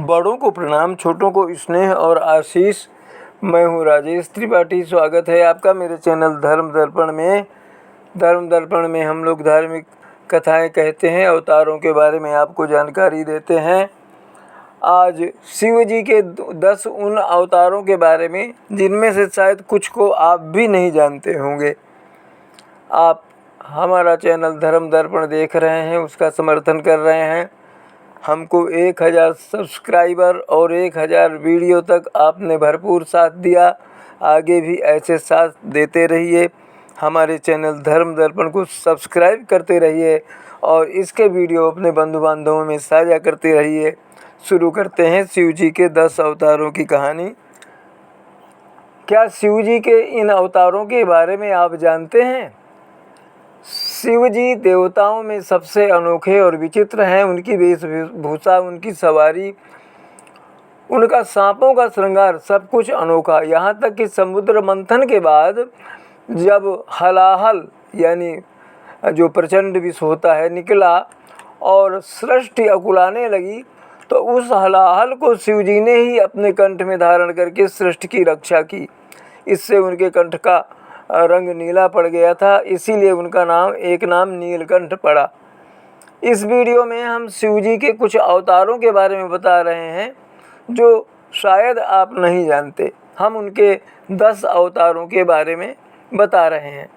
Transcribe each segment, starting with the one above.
बड़ों को प्रणाम, छोटों को स्नेह और आशीष। मैं हूँ राजेश त्रिपाठी। स्वागत है आपका मेरे चैनल धर्म दर्पण में। धर्म दर्पण में हम लोग धार्मिक कथाएं कहते हैं, अवतारों के बारे में आपको जानकारी देते हैं। आज शिव जी के 10 उन अवतारों के बारे में जिनमें से शायद कुछ को आप भी नहीं जानते होंगे। आप हमारा चैनल धर्म दर्पण देख रहे हैं, उसका समर्थन कर रहे हैं। हमको 1000 सब्सक्राइबर और 1000 वीडियो तक आपने भरपूर साथ दिया। आगे भी ऐसे साथ देते रहिए। हमारे चैनल धर्म दर्पण को सब्सक्राइब करते रहिए और इसके वीडियो अपने बंधु बांधवों में साझा करते रहिए। शुरू करते हैं शिव जी के 10 अवतारों की कहानी। क्या शिव जी के इन अवतारों के बारे में आप जानते हैं? शिव जी देवताओं में सबसे अनोखे और विचित्र हैं। उनकी वेशभूषा, उनकी सवारी, उनका सांपों का श्रृंगार, सब कुछ अनोखा। यहाँ तक कि समुद्र मंथन के बाद जब हलाहल यानी जो प्रचंड विष होता है निकला और सृष्टि अकुलाने लगी, तो उस हलाहल को शिव जी ने ही अपने कंठ में धारण करके सृष्टि की रक्षा की। इससे उनके कंठ का रंग नीला पड़ गया था, इसीलिए उनका नाम नीलकंठ पड़ा। इस वीडियो में हम शिव जी के कुछ अवतारों के बारे में बता रहे हैं जो शायद आप नहीं जानते। हम उनके 10 अवतारों के बारे में बता रहे हैं।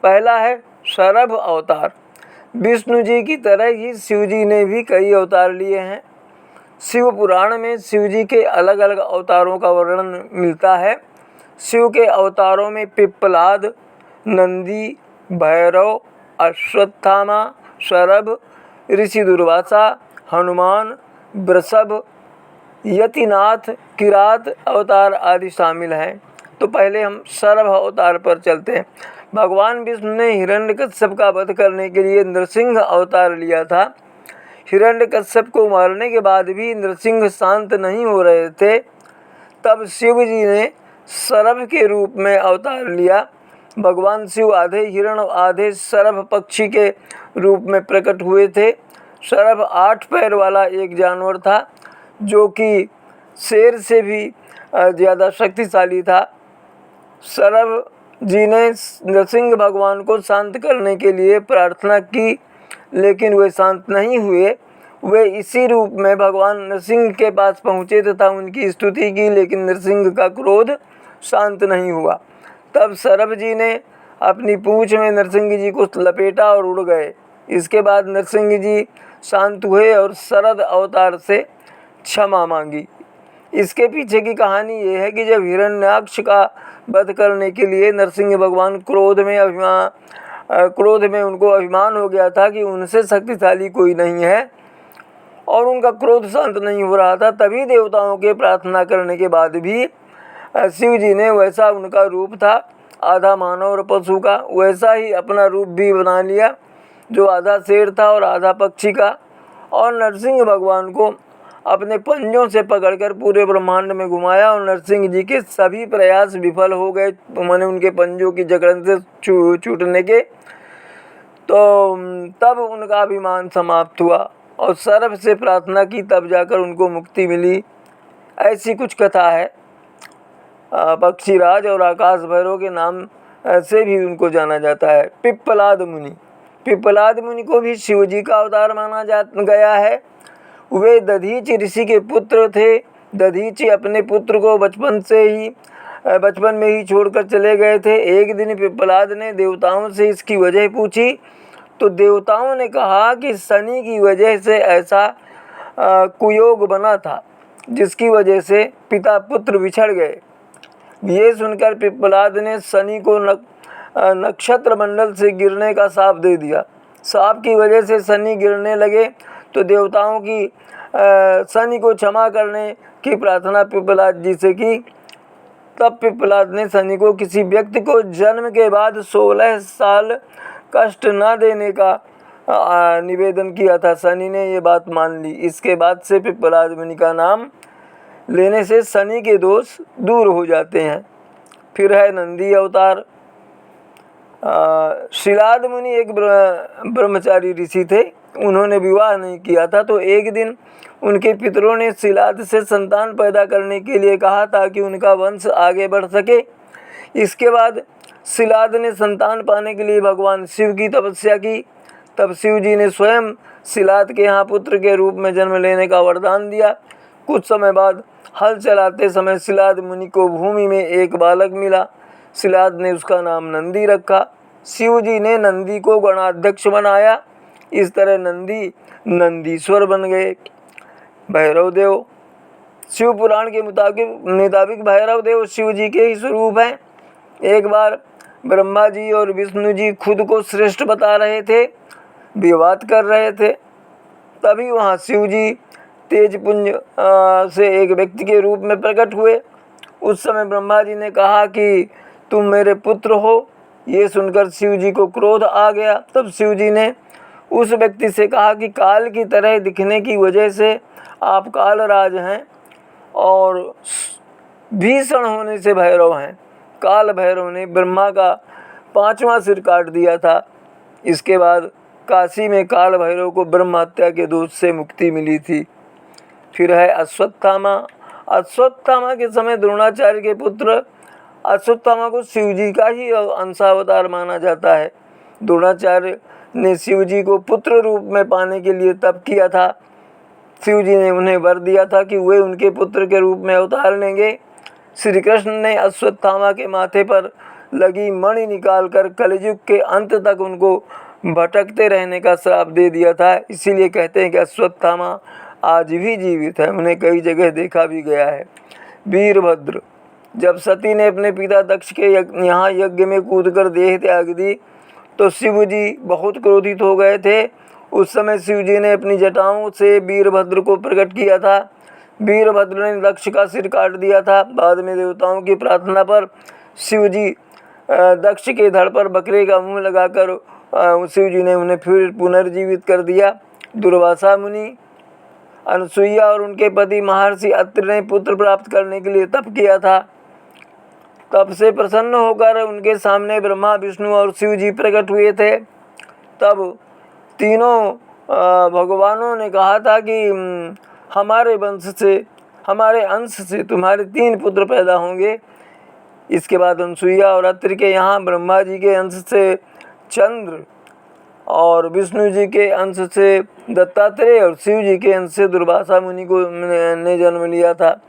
पहला है शरभ अवतार। विष्णु जी की तरह ही शिव जी ने भी कई अवतार लिए हैं। शिव पुराण में शिव जी के अलग अलग अवतारों का वर्णन मिलता है। शिव के अवतारों में पिप्पलाद, नंदी, भैरव, अश्वत्थामा, शरभ, ऋषि दुर्वासा, हनुमान, वृषभ, यतिनाथ, किरात अवतार आदि शामिल हैं। तो पहले हम शरभ अवतार पर चलते हैं। भगवान विष्णु ने हिरण्यकश्यप का वध करने के लिए नृसिंह अवतार लिया था। हिरण्यकश्यप को मारने के बाद भी नृसिंह शांत नहीं हो रहे थे। तब शिव जी ने शरभ के रूप में अवतार लिया। भगवान शिव आधे हिरण आधे शरभ पक्षी के रूप में प्रकट हुए थे। शरभ 8 पैर वाला एक जानवर था जो कि शेर से भी ज़्यादा शक्तिशाली था। शरभ जी ने नृसिंह भगवान को शांत करने के लिए प्रार्थना की, लेकिन वे शांत नहीं हुए। वे इसी रूप में भगवान नृसिंह के पास पहुँचे तथा उनकी स्तुति की, लेकिन नृसिंह का क्रोध शांत नहीं हुआ। तब शरभ जी ने अपनी पूंछ में नृसिंह जी को लपेटा और उड़ गए। इसके बाद नृसिंह जी शांत हुए और शरद अवतार से क्षमा मांगी। इसके पीछे की कहानी ये है कि जब हिरण्याक्ष का वध करने के लिए नरसिंह भगवान क्रोध में उनको अभिमान हो गया था कि उनसे शक्तिशाली कोई नहीं है और उनका क्रोध शांत नहीं हो रहा था। तभी देवताओं के प्रार्थना करने के बाद भी शिव जी ने वैसा उनका रूप था, आधा मानव और पशु का, वैसा ही अपना रूप भी बना लिया जो आधा शेर था और आधा पक्षी का। और नरसिंह भगवान को अपने पंजों से पकड़कर पूरे ब्रह्मांड में घुमाया और नरसिंह जी के सभी प्रयास विफल हो गए, माने उनके पंजों की जकड़न से छूटने के। तो तब उनका अभिमान समाप्त हुआ और शरभ से प्रार्थना की, तब जाकर उनको मुक्ति मिली। ऐसी कुछ कथा है। पक्षीराज और आकाश भैरव के नाम से भी उनको जाना जाता है। पिप्पलाद मुनि। पिप्पलाद मुनि को भी शिव जी का अवतार माना गया है। वे दधीच ऋषि के पुत्र थे। दधीच अपने पुत्र को बचपन में ही छोड़कर चले गए थे। एक दिन पिप्पलाद ने देवताओं से इसकी वजह पूछी, तो देवताओं ने कहा कि शनि की वजह से ऐसा कुयोग बना था, जिसकी वजह से पिता पुत्र बिछड़ गए। ये सुनकर पिप्पलाद ने शनि को नक्षत्र मंडल से गिरने का शाप दे दिया। शाप की वजह से शनि गिरने लगे, तो देवताओं की शनि को क्षमा करने की प्रार्थना पिप्पलाद जी से की। तब पिप्पलाद ने शनि को किसी व्यक्ति को जन्म के बाद 16 साल कष्ट न देने का निवेदन किया था। शनि ने ये बात मान ली। इसके बाद से पिप्पलाद मुनि का नाम लेने से शनि के दोष दूर हो जाते हैं। फिर है नंदी अवतार। शिलाद मुनि एक ब्रह्मचारी ऋषि थे। उन्होंने विवाह नहीं किया था। तो एक दिन उनके पितरों ने शिलाद से संतान पैदा करने के लिए कहा ताकि उनका वंश आगे बढ़ सके। इसके बाद शिलाद ने संतान पाने के लिए भगवान शिव की तपस्या की। तब शिव जी ने स्वयं शिलाद के यहाँ पुत्र के रूप में जन्म लेने का वरदान दिया। कुछ समय बाद हल चलाते समय शिलाद मुनि को भूमि में एक बालक मिला। शिलाद ने उसका नाम नंदी रखा। शिव जी ने नंदी को गणाध्यक्ष बनाया। इस तरह नंदी नंदीश्वर बन गए। भैरव देव, शिव पुराण के मुताबिक भैरव देव शिव जी के ही स्वरूप हैं। एक बार ब्रह्मा जी और विष्णु जी खुद को श्रेष्ठ बता रहे थे, विवाद कर रहे थे। तभी वहाँ शिव जी तेजपुंज से एक व्यक्ति के रूप में प्रकट हुए। उस समय ब्रह्मा जी ने कहा कि तुम मेरे पुत्र हो। ये सुनकर शिव जी को क्रोध आ गया। तब शिव जी ने उस व्यक्ति से कहा कि काल की तरह दिखने की वजह से आप कालराज हैं और भीषण होने से भैरव हैं। काल भैरव ने ब्रह्मा का 5वां सिर काट दिया था। इसके बाद काशी में काल भैरव को ब्रह्म हत्या के दोष से मुक्ति मिली थी। फिर है अश्वत्थामा। अश्वत्थामा के समय द्रोणाचार्य के पुत्र अश्वत्थामा को शिव जी का ही अंशावतार माना जाता है। द्रोणाचार्य ने शिव जी को पुत्र रूप में पाने के लिए तप किया था। शिव जी ने उन्हें वर दिया था कि वे उनके पुत्र के रूप में अवतार लेंगे। श्री कृष्ण ने अश्वत्थामा के माथे पर लगी मणि निकालकर कलयुग के अंत तक उनको भटकते रहने का श्राप दे दिया था। इसीलिए कहते हैं कि अश्वत्थामा आज भी जीवित है। उन्हें कई जगह देखा भी गया है। वीरभद्र, जब सती ने अपने पिता दक्ष के यहाँ यज्ञ में कूदकर देह त्याग दी तो शिव जी बहुत क्रोधित हो गए थे। उस समय शिव जी ने अपनी जटाओं से वीरभद्र को प्रकट किया था। वीरभद्र ने दक्ष का सिर काट दिया था। बाद में देवताओं की प्रार्थना पर शिव जी दक्ष के धड़ पर बकरे का मुंह लगाकर शिव जी ने उन्हें फिर पुनर्जीवित कर दिया। दुर्वासा मुनि, अनुसुईया और उनके पति महर्षि अत्रि ने पुत्र प्राप्त करने के लिए तप किया था। तब से प्रसन्न होकर उनके सामने ब्रह्मा, विष्णु और शिव जी प्रकट हुए थे। तब तीनों भगवानों ने कहा था कि हमारे अंश से तुम्हारे 3 पुत्र पैदा होंगे। इसके बाद अनुसुईया और अत्रि के यहाँ ब्रह्मा जी के अंश से चंद्र और विष्णु जी के अंश से दत्तात्रेय और शिव जी के अंश से दुर्वासा मुनि को ने जन्म लिया था।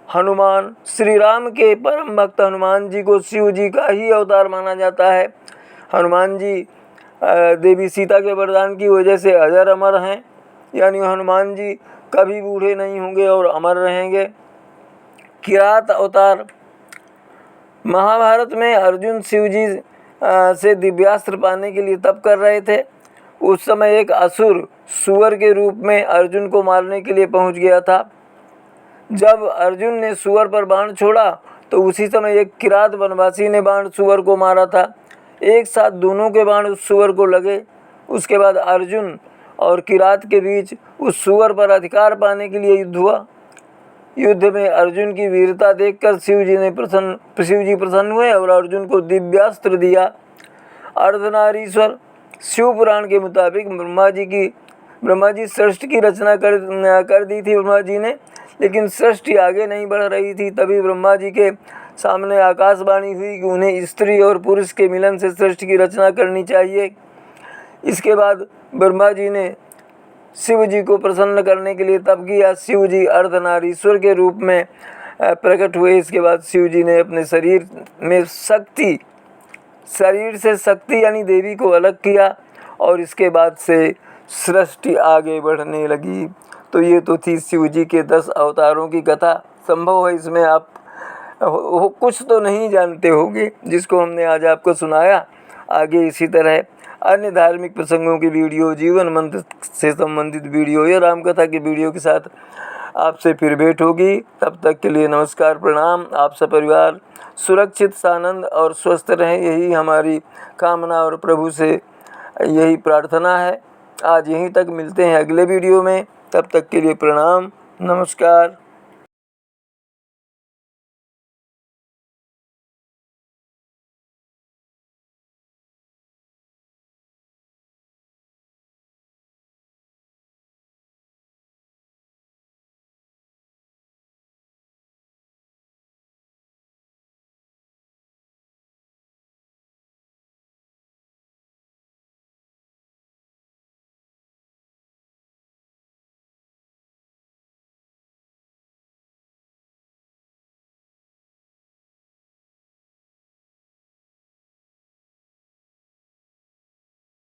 हनुमान, श्री राम के परम भक्त हनुमान जी को शिव जी का ही अवतार माना जाता है। हनुमान जी देवी सीता के वरदान की वजह से अजर अमर हैं, यानी हनुमान जी कभी बूढ़े नहीं होंगे और अमर रहेंगे। किरात अवतार, महाभारत में अर्जुन शिव जी से दिव्यास्त्र पाने के लिए तप कर रहे थे। उस समय एक असुर सुअर के रूप में अर्जुन को मारने के लिए पहुंच गया था। जब अर्जुन ने सुअर पर बाण छोड़ा तो उसी समय एक किरात वनवासी ने बाण सुअर को मारा था। एक साथ दोनों के बाण उस सुअर को लगे। उसके बाद अर्जुन और किरात के बीच उस सुअर पर अधिकार पाने के लिए युद्ध हुआ। युद्ध में अर्जुन की वीरता देखकर शिव जी प्रसन्न हुए और अर्जुन को दिव्यास्त्र दिया। अर्धनारीश्वर, शिव पुराण के मुताबिक ब्रह्मा जी सृष्टि की रचना कर दी थी ब्रह्मा जी ने, लेकिन सृष्टि आगे नहीं बढ़ रही थी। तभी ब्रह्मा जी के सामने आकाशवाणी हुई कि उन्हें स्त्री और पुरुष के मिलन से सृष्टि की रचना करनी चाहिए। इसके बाद ब्रह्मा जी ने शिव जी को प्रसन्न करने के लिए तप किया। शिव जी अर्धनारीश्वर के रूप में प्रकट हुए। इसके बाद शिव जी ने अपने शरीर से शक्ति यानी देवी को अलग किया और इसके बाद से सृष्टि आगे बढ़ने लगी। तो ये तो थी शिव जी के 10 अवतारों की कथा। संभव है इसमें आप कुछ तो नहीं जानते होंगे जिसको हमने आज आपको सुनाया। आगे इसी तरह अन्य धार्मिक प्रसंगों की वीडियो, जीवन मंत्र से संबंधित वीडियो या रामकथा की वीडियो के साथ आपसे फिर भेंट होगी। तब तक के लिए नमस्कार, प्रणाम। आप सब परिवार सुरक्षित, सानंद और स्वस्थ रहें, यही हमारी कामना और प्रभु से यही प्रार्थना है। आज यहीं तक, मिलते हैं अगले वीडियो में। तब तक के लिए प्रणाम, नमस्कार।